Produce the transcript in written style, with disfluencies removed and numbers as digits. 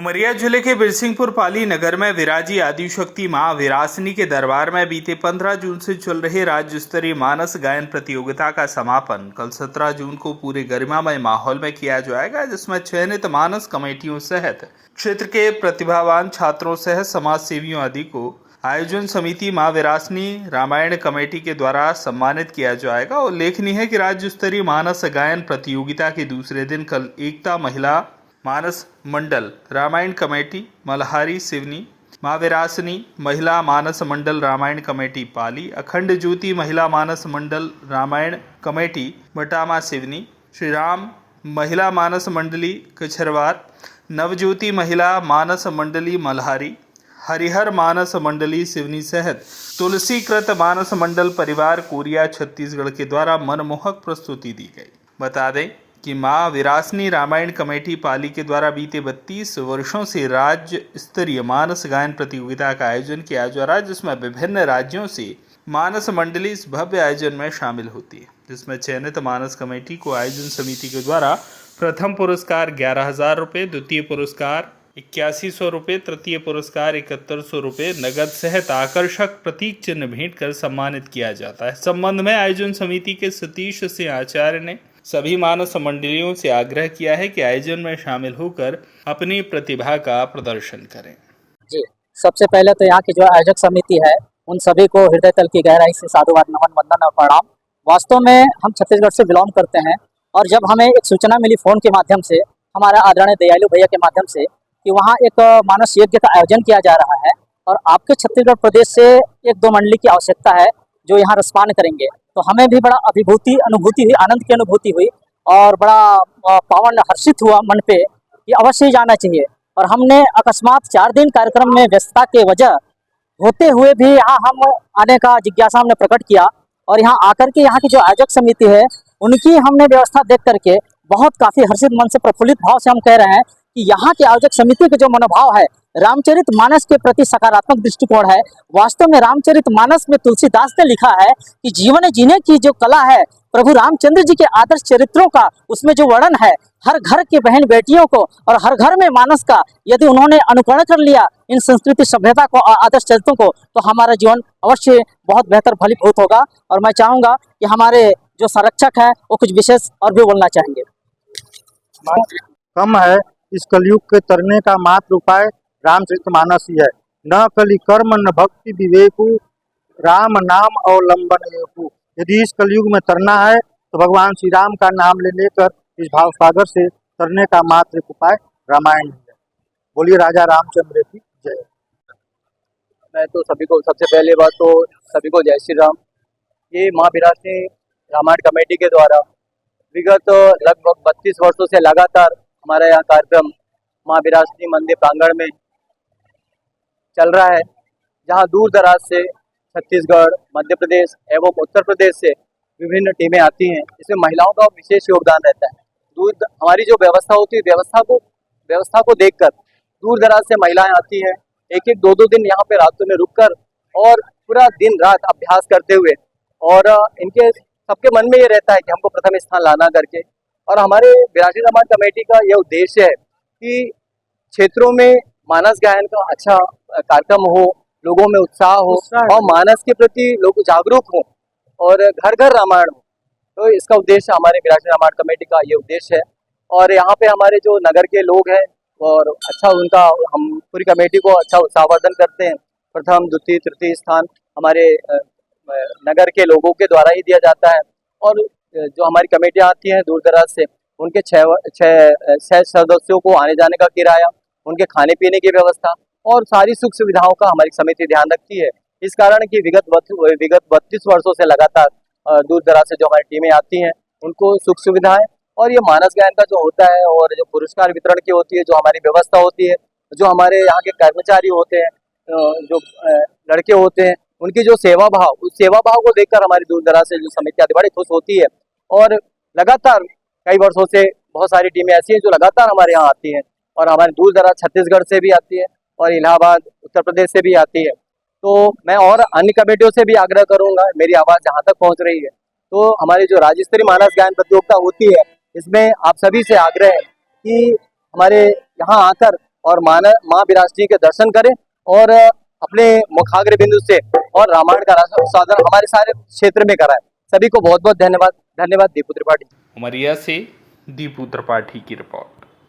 उमरिया जिले के बिरसिंहपुर पाली नगर में विराजी आदिशक्ति मां विरासनी के दरबार में बीते 15 जून से चल रहे राज्य स्तरीय मानस गायन प्रतियोगिता का समापन कल 17 जून को पूरे गरिमामय माहौल में किया जाएगा, जिसमें चयनित मानस कमेटियों सहित क्षेत्र के प्रतिभावान छात्रों सहित समाज सेवियों आदि को आयोजन समिति मां विरासनी रामायण कमेटी के द्वारा सम्मानित किया जाएगा। उल्लेखनीय है कि राज्य स्तरीय मानस गायन प्रतियोगिता के दूसरे दिन कल एकता महिला मानस मंडल रामायण कमेटी मल्हारी सिवनी, मां विरासनी महिला मानस मंडल रामायण कमेटी पाली, अखंड ज्योति महिला मानस मंडल रामायण कमेटी बटामा सिवनी, श्री राम महिला मानस मंडली कछरवार, नवज्योति महिला मानस मंडली मल्हारी, हरिहर मानस मंडली सिवनी सहित तुलसीकृत मानस मंडल परिवार कोरिया छत्तीसगढ़ के द्वारा मनमोहक प्रस्तुति दी गई। बता दें कि मां विरासनी रामायण कमेटी पाली के द्वारा बीते 32 वर्षों से राज्य स्तरीय मानस गायन प्रतियोगिता का आयोजन किया जा रहा है, जिसमें विभिन्न राज्यों से मानस मंडली इस भव्य आयोजन में शामिल होती है, जिसमें चयनित मानस कमेटी को आयोजन समिति के द्वारा प्रथम पुरस्कार 11,000 रुपये, द्वितीय पुरस्कार 8100 रुपये, तृतीय पुरस्कार 7100 रुपये नगद सहित आकर्षक प्रतीक चिन्ह भेंट कर सम्मानित किया जाता है। इस संबंध में आयोजन समिति के सतीश सिंह आचार्य ने सभी मानस मंडलियों से आग्रह किया है कि आयोजन में शामिल होकर अपनी प्रतिभा का प्रदर्शन करें। जी, सबसे पहले तो यहाँ की जो आयोजक समिति है उन सभी को हृदय तल की गहराई से साधुवाद, नमन, वंदन और प्रणाम। वास्तव में हम छत्तीसगढ़ से बिलोंग करते हैं और जब हमें एक सूचना मिली फ़ोन के माध्यम से, हमारा आदरणीय दयालु भैया के माध्यम से, कि वहाँ एक मानस यज्ञ का आयोजन किया जा रहा है और आपके छत्तीसगढ़ प्रदेश से 1-2 मंडली की आवश्यकता है जो यहाँ रसपान करेंगे, तो हमें भी बड़ा अनुभूति हुई, आनंद की अनुभूति हुई और बड़ा पावन हर्षित हुआ मन पे कि अवश्य ही जाना चाहिए। और हमने अकस्मात 4 दिन कार्यक्रम में व्यस्तता के वजह होते हुए भी यहाँ हम आने का जिज्ञासा हमने प्रकट किया और यहाँ आकर के यहाँ की जो आयोजक समिति है उनकी हमने व्यवस्था देख करके बहुत काफ़ी हर्षित मन से, प्रफुल्लित भाव से हम कह रहे हैं कि यहाँ के आयोजक समिति के जो मनोभाव है रामचरित मानस के प्रति सकारात्मक दृष्टिकोण है। वास्तव में रामचरित मानस में तुलसीदास ने लिखा है कि जीवन जीने की जो कला है प्रभु रामचंद्र जी के आदर्श चरित्रों का उसमें जो वर्णन है, हर घर के बहन बेटियों को और हर घर में मानस का यदि उन्होंने अनुकरण कर लिया इन संस्कृति सभ्यता को और आदर्श चरित्रों को, तो हमारा जीवन अवश्य बहुत बेहतर फलीभूत होगा। और मैं चाहूँगा कि हमारे जो संरक्षक हैं वो कुछ विशेष और भी बोलना चाहेंगे। कम है इस कलयुग के तरने का मात्र उपाय रामचरितमानस ही है। न कलि कर्म न भक्ति विवेकु, राम नाम अवलंबन एकु। यदि इस कलयुग में तरना है तो भगवान श्री राम का नाम ले लेकर इस भाव सागर से तरने का मात्र एक उपाय रामायण ही है। बोलिए राजा रामचंद्र की जय। मैं तो सभी को, सबसे पहले बात तो सभी को जय श्री राम। ये मां विरासनी रामायण कमेटी के द्वारा विगत लगभग 32 वर्षों से लगातार हमारा यहाँ कार्यक्रम मां विरासनी मंदिर प्रांगण में चल रहा है, जहाँ दूर दराज से छत्तीसगढ़, मध्य प्रदेश एवं उत्तर प्रदेश से विभिन्न टीमें आती हैं। इसमें महिलाओं का विशेष योगदान रहता है। हमारी जो व्यवस्था होती है, व्यवस्था को देखकर दूर दराज से महिलाएं आती हैं, 1-1, 2-2 दिन यहाँ पे रातों में रुककर और पूरा दिन रात अभ्यास करते हुए, और इनके सबके मन में ये रहता है कि हमको प्रथम स्थान लाना करके। और हमारे विरासनी रामायण कमेटी का यह उद्देश्य है कि क्षेत्रों में मानस गायन का अच्छा कार्यक्रम हो, लोगों में उत्साह हो और मानस के प्रति लोग जागरूक हों और घर घर रामायण हो। तो इसका उद्देश्य हमारे विरासनी रामायण कमेटी का ये उद्देश्य है। और यहाँ पे हमारे जो नगर के लोग हैं और अच्छा उनका, हम पूरी कमेटी को अच्छा उत्साहवर्धन करते हैं। प्रथम, द्वितीय, तृतीय स्थान हमारे नगर के लोगों के द्वारा ही दिया जाता है। और जो हमारी कमेटियाँ आती हैं दूर दराज से, उनके 6 सदस्यों को आने जाने का किराया, उनके खाने पीने की व्यवस्था और सारी सुख सुविधाओं का हमारी समिति ध्यान रखती है। इस कारण कि विगत 32 वर्षों से लगातार दूर दराज से जो हमारी टीमें आती हैं उनको सुख सुविधाएं और ये मानस गायन का जो होता है और जो पुरस्कार वितरण की होती है, जो हमारी व्यवस्था होती है, जो हमारे यहाँ के कर्मचारी होते हैं, जो लड़के होते हैं, उनकी जो सेवा भाव, उस सेवा भाव को देखकर हमारी दूर दराज से जो समिति आती है बड़ी खुश होती है। और लगातार कई वर्षों से बहुत सारी टीमें ऐसी हैं जो लगातार हमारे यहाँ आती हैं और हमारे दूर दराज छत्तीसगढ़ से भी आती है और इलाहाबाद, उत्तर प्रदेश से भी आती है। तो मैं और अन्य कमेटियों से भी आग्रह करूंगा, मेरी आवाज़ जहाँ तक पहुँच रही है, तो हमारी जो राज्य स्तरीय मानस गायन प्रतियोगिता होती है, इसमें आप सभी से आग्रह है कि हमारे यहाँ आकर और माँ विरासनी के दर्शन करें और अपने मुखाग्र बिंदु से और रामायण का साधन हमारे सारे क्षेत्र में कराएं। सभी को बहुत बहुत धन्यवाद। धन्यवाद। दीपू त्रिपाठी। उमरिया से दीपू त्रिपाठी की रिपोर्ट।